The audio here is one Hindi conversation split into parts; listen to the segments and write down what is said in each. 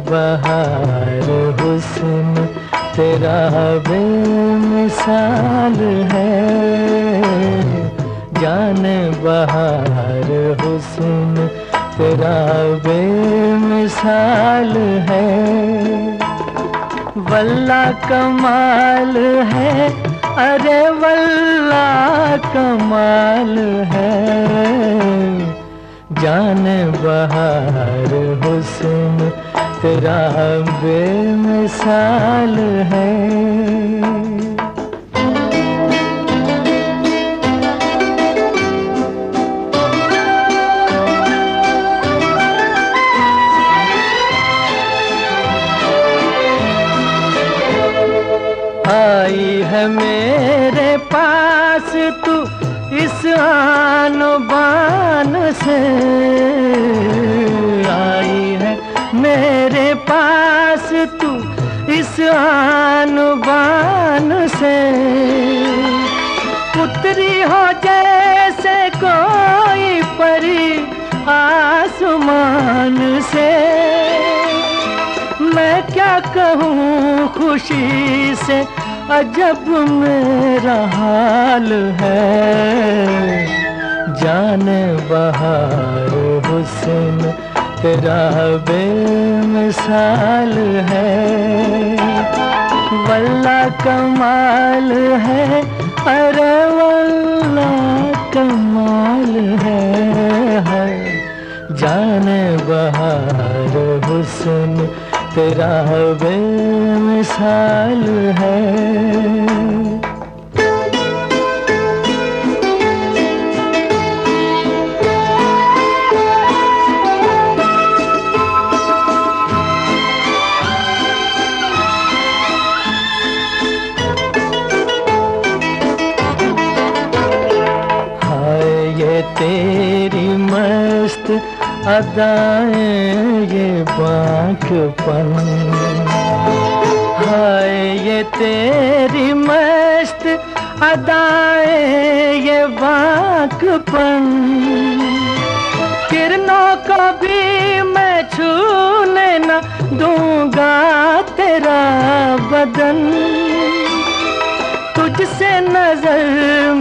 बहार हुस्न तेरा बेमिसाल है, जाने बहार हुस्न तेरा बेमिसाल है। वल्ला कमाल है, अरे वल्ला कमाल है, जाने बहार हुस्न तेरा बेमिसाल है। आई है मेरे पास तू इस आन बान से, आई है मेरे पास तू इस आन बान से, उतरी हो जैसे कोई परी आसमान से। मैं क्या कहूँ खुशी से अजब मेरा हाल है, जाने बहार हुस्न तेरा बेमिसाल है। वल्ला कमाल है, अरे वल्ला कमाल है, जाने बहार हुस्न तेरा बेमिसाल है। हाय ये तेरी मस्त अदाएं ये बांकपन, हाय ये तेरी मस्त अदाएं ये बांकपन, किरणों को भी मैं छूने न दूंगा तेरा बदन, तुझसे नजर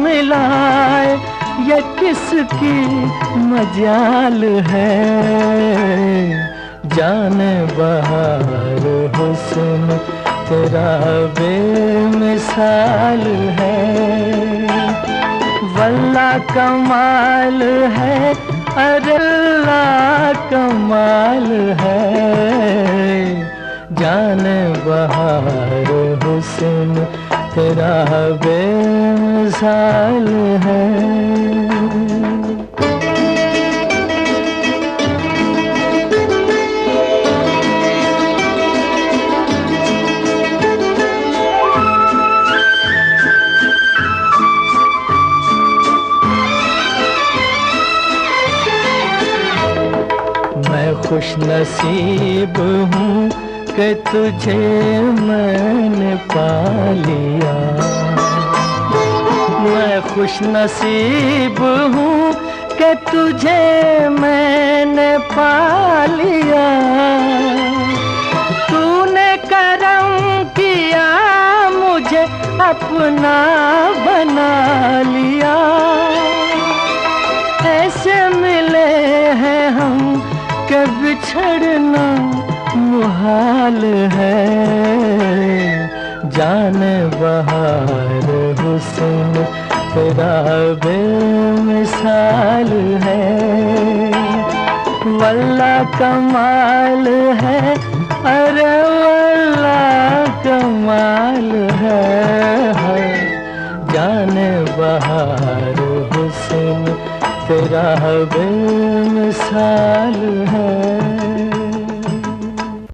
मिलाए ये किसकी मजाल है, जाने बहार हुस्न तेरा बेमिसाल है। वल्ला कमाल है, अरे अल्लाह कमाल है, जाने बहार हुस्न तेरा बेमिसाल है। मैं खुश नसीब हूँ कि तुझे मैंने पा लिया, मैं खुश नसीब हूँ कि तुझे मैंने पा लिया। तूने करम किया मुझे अपना बना लिया, ऐसे मिले हैं हम कि बिछड़ना मुहाल है, जाने बहार हुस्न तेरा बेमिसाल है। वल्ला कमाल है, अरे वल्ला कमाल है, जाने बहार हुस्न तेरा बेमिसाल है।